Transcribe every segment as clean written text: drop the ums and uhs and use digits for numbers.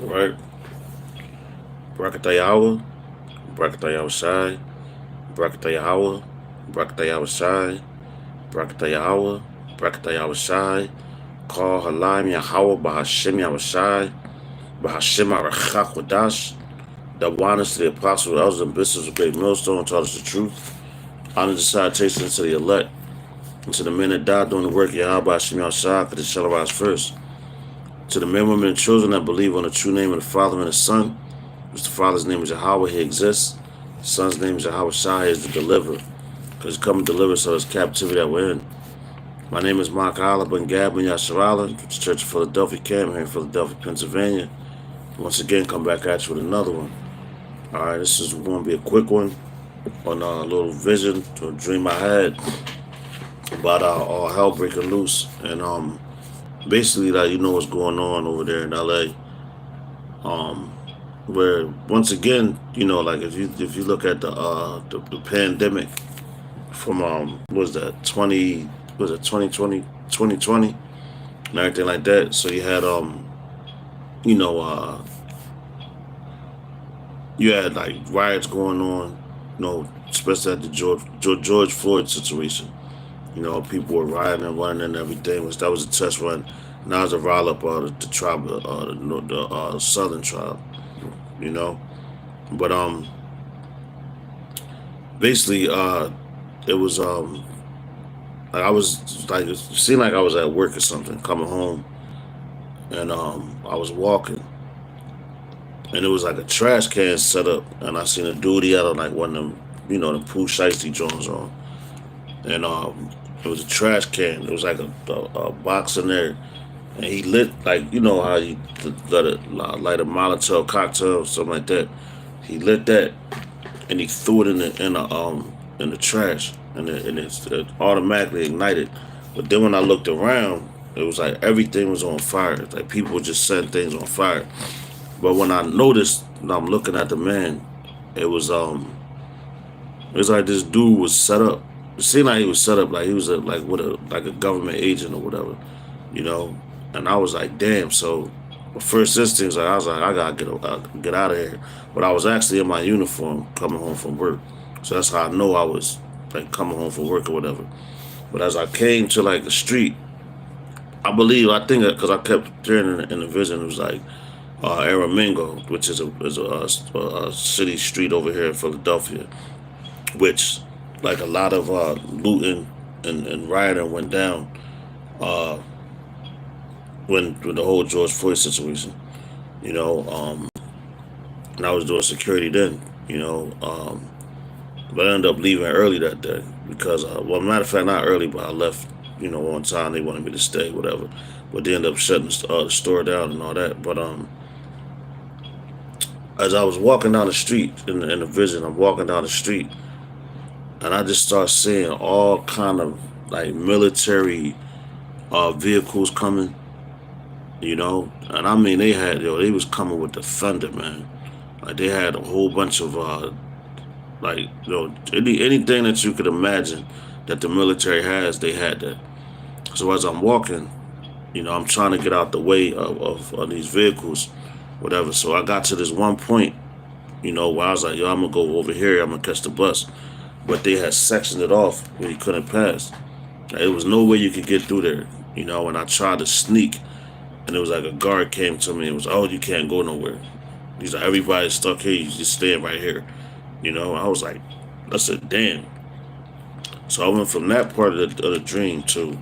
right? Brakatayawa, Brakatayawa Shai, Brakatayawa, Brakatayawa Shai, Brakatayawa, Brakatayawa Shai, Call Halayim Yahweh Bahashem Yahweh Bahashem Arachakwadash. The honors to the apostles, elders, and bishops of Great Millstone taught us the truth. Honor the salutations to the elect, and to the men that died doing the work of Yahweh Hashem Yahshua, because they shall arise first. To the men, women, and children that believe on the true name of the Father and the Son, which the Father's name is Yahweh, he exists. The Son's name is Yahweh Shai, he is the deliverer, because he come and deliver us out of this captivity that we're in. My name is Mark Allah Ben Gab Ben Yasharala, the Church of Philadelphia Camp here in Philadelphia, Pennsylvania. Once again, come back at you with another one. All right, this is going to be a quick one on a little vision to a dream I had about all hell breaking loose, and basically that you know what's going on over there in LA, where once again like if you look at the pandemic from what was that 2020 and everything like that. So you had you know you had like riots going on, especially at the George Floyd situation. People were rioting and running and everything. That was a test run. Now it's a rile up the tribe, the southern tribe. But basically, it was like I was like it seemed like I was at work or something, coming home, and I was walking, and it was like a trash can set up, and I seen a dude. He had like one of them, the Pooh Shiesty Jones on, and it was a trash can. It was like a box in there, and he lit like how you let it light a Molotov cocktail or something like that. He lit that, and he threw it in the trash, and it automatically ignited. But then when I looked around, it was like everything was on fire. Like people were just setting things on fire. But when I noticed, and I'm looking at the man, it was like this dude was set up. It seemed like he was set up like he was with a government agent or whatever, And I was like, damn. So my first instinct was I was like, I gotta get out of here. But I was actually in my uniform coming home from work, so that's how I know I was like coming home from work or whatever. But as I came to like the street, I think because I kept hearing in the vision, it was like Aramingo, which is a city street over here in Philadelphia, which like a lot of looting and rioting went down uh, when the whole George Floyd situation, and I was doing security then, but I ended up leaving early that day because, well, matter of fact, not early, but I left, on time. They wanted me to stay, whatever, but they ended up shutting the store down and all that. But as I was walking down the street in the vision, I'm walking down the street, and I just start seeing all kind of like military vehicles coming, and I mean they was coming with the thunder, man. Like they had a whole bunch of like anything that you could imagine that the military has, they had that. So as I'm walking, I'm trying to get out the way of these vehicles, whatever. So I got to this one point, where I was like, yo, I'm gonna go over here, I'm gonna catch the bus. But they had sectioned it off where you couldn't pass. Like, it was no way you could get through there, and I tried to sneak, and it was like a guard came to me and was, oh, you can't go nowhere. He's like, everybody's stuck here, you just stand right here. I was like, I said, damn. So I went from that part of the dream to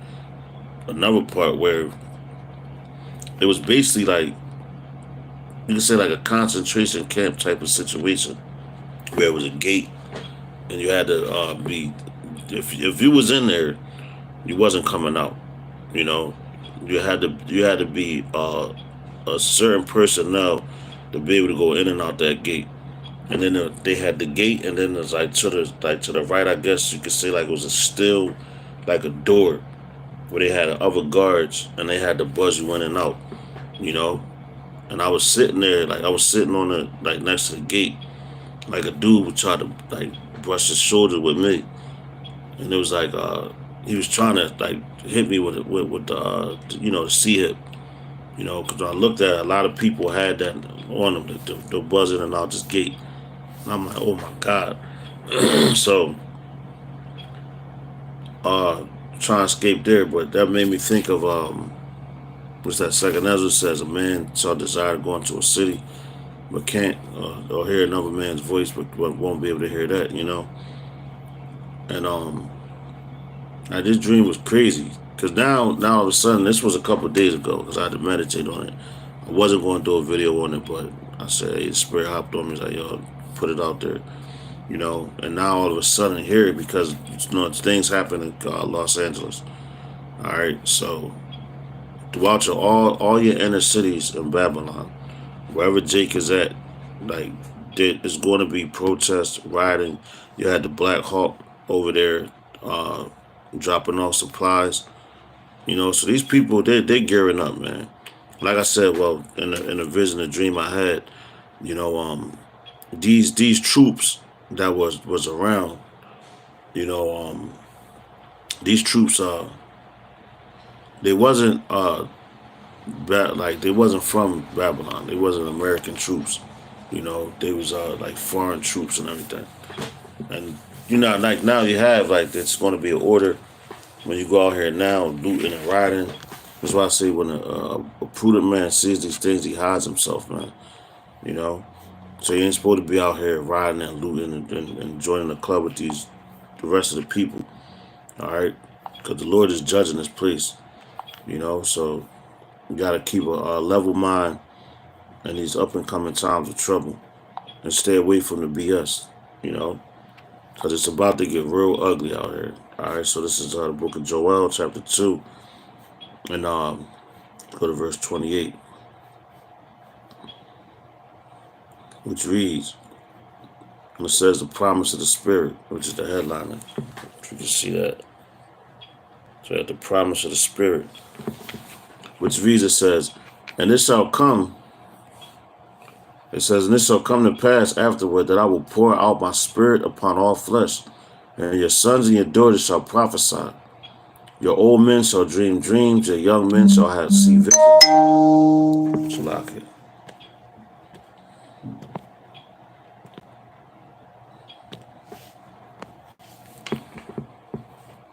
another part where it was basically like, you could say like a concentration camp type of situation where it was a gate and you had to be, if you was in there, you wasn't coming out, you had to be a certain personnel to be able to go in and out that gate. And then they had the gate, and then it's like to the right, I guess you could say like it was a still like a door where they had other guards and they had to buzz you in and out, And I was sitting there, like I was sitting on the like next to the gate, like a dude would try to like brush his shoulder with me, and it was like, he was trying to like hit me with the C hip, You know, because I looked at it, a lot of people had that on them, the buzzing and out this gate. And I'm like, oh my God. So, uh, trying to escape there, but that made me think of, what's that second Ezra says, a man shall desire to go into a city, but can't, or hear another man's voice, but won't be able to hear that, you know? And, this dream was crazy. Because now all of a sudden, this was a couple of days ago, because I had to meditate on it. I wasn't going to do a video on it, but I said, hey, the spirit hopped on me. He's like, yo, put it out there, you know. And now all of a sudden, here, because, things happen in Los Angeles. All right, so throughout all your inner cities in Babylon, wherever Jake is at, like, there's going to be protests, rioting. You had the Black Hawk over there, uh, dropping off supplies. You know, so these people, they gearing up, man. Like I said, well, in a vision, a dream I had, you know, these troops that was around, you know, these troops, they wasn't like they wasn't from Babylon. They wasn't American troops. You know, they was like foreign troops and everything. And you know, like now you have like it's going to be an order when you go out here now looting and rioting. That's why I say when a prudent man sees these things, he hides himself, man. You know, so you ain't supposed to be out here riding and looting and joining the club with the rest of the people. All right, because the Lord is judging this place. You know, so you got to keep a level mind in these up and coming times of trouble and stay away from the BS. You know, because it's about to get real ugly out here. All right, so this is the book of Joel, chapter 2, and go to verse 28, which reads, and it says the promise of the Spirit, which is the headliner. You can see that. So at the promise of the Spirit, which reads, it says, and this shall come, it says, and this shall come to pass afterward that I will pour out my Spirit upon all flesh, and your sons and your daughters shall prophesy. Your old men shall dream dreams, your young men shall have see visions. Shalaki.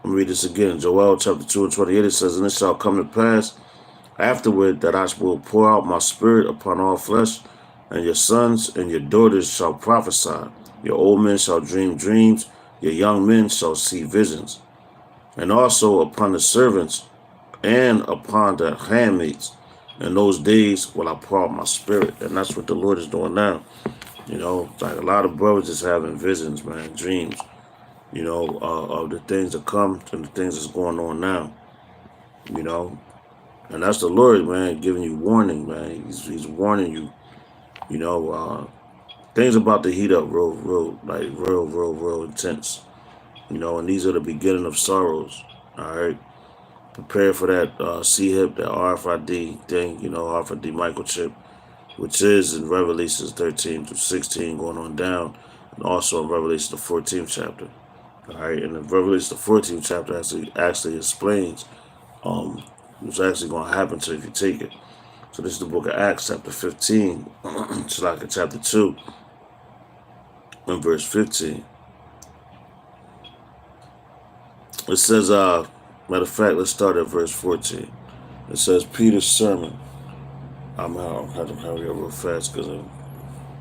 Let me read this again. Joel chapter 2 and 28, it says, and it shall come to pass afterward that I will pour out my Spirit upon all flesh, and your sons and your daughters shall prophesy. Your old men shall dream dreams, your young men shall see visions. And also upon the servants and upon the handmaids. In those days will I pour out my Spirit. And that's what the Lord is doing now. You know, like a lot of brothers is having visions, man, dreams, you know, of the things that come and the things that's going on now, you know. And that's the Lord, man, giving you warning, man. He's warning you, you know, things about to heat up real intense, you know, and these are the beginning of sorrows, all right? Prepare for that C-HIP, that RFID thing, you know, RFID microchip, which is in Revelations 13 through 16 going on down, and also in Revelation the 14th chapter, all right? And in Revelation the 14th chapter actually explains what's actually going to happen to you if you take it. So this is the book of Acts, chapter 15, it's like chapter 2, and verse 15. It says, matter of fact, let's start at verse 14. It says, Peter's sermon. I'm going to have to hurry up real fast because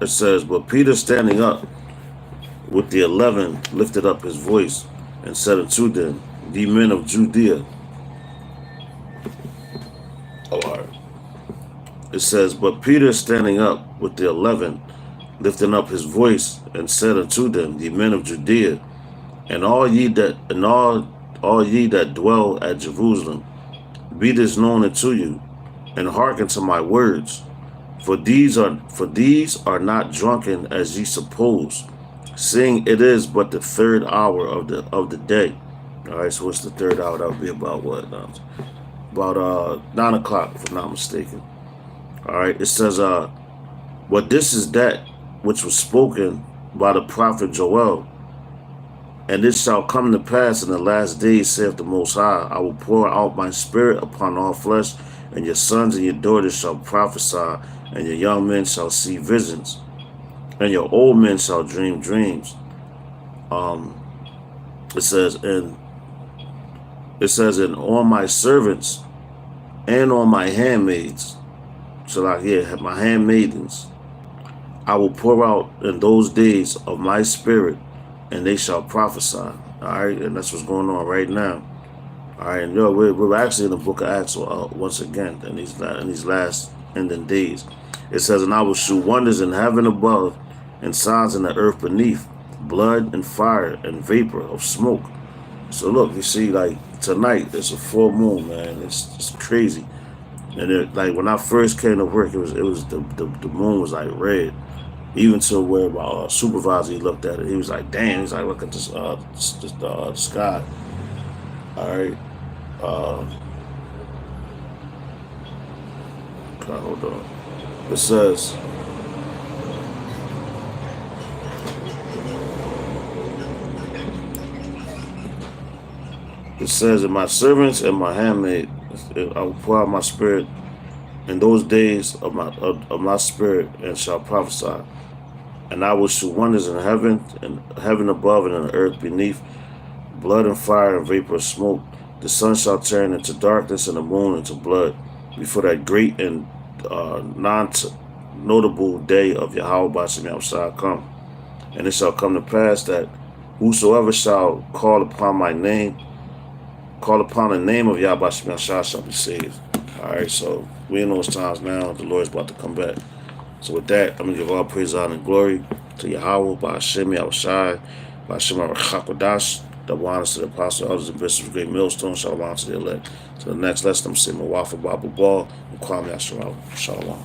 it says, but Peter standing up with the 11 lifted up his voice and said unto them, ye men of Judea. Oh, all right. It says, but Peter standing up with the 11 lifting up his voice and said unto them, ye men of Judea, and all ye that dwell at Jerusalem, be this known unto you, and hearken to my words. For these are not drunken as ye suppose, seeing it is but the third hour of the day. All right, so what's the third hour? That would be about what? About 9 o'clock, if I'm not mistaken. All right, it says, but this is that which was spoken by the prophet Joel. And it shall come to pass in the last days, saith the Most High, I will pour out my Spirit upon all flesh, and and your sons and your daughters shall prophesy, and your young men shall see visions, and your old men shall dream dreams. It says, and on my servants and on my handmaids, so like my handmaidens, I will pour out in those days of my spirit, and they shall prophesy. All right, and that's what's going on right now. All right, and we're actually in the book of Acts once again in these last ending days. It says, and I will shew wonders in heaven above, and signs in the earth beneath, blood and fire and vapor of smoke. So look, you see, like tonight, it's a full moon, man. It's crazy. And like when I first came to work, it was the moon was like red. Even to where my supervisor, he looked at it, he was like, "Damn!" He's like, "Look at this, the sky." All right. Hold on. It says, "In my servants and my handmaid, I will pour out my spirit in those days of my spirit, and shall prophesy. And I will shew wonders in heaven above, and in the earth beneath, blood and fire and vapor of smoke. The sun shall turn into darkness, and the moon into blood, before that great and non-notable day of Yahweh B'Shem Yahushua come. And it shall come to pass that whosoever shall call upon the name of Yahweh B'Shem Yahushua shall be saved." All right, so we in those times now. The Lord's about to come back. So with that, I'm going to give all praise, honor, and glory to Yahweh, B'Shem Yahushua, B'Shem HaKadosh, double honors to the apostles, elders, and bishops of Great Millstone. Shalom to the elect. To the next lesson, I'm saying Mawafa Babu Ball and Kwame Shalom.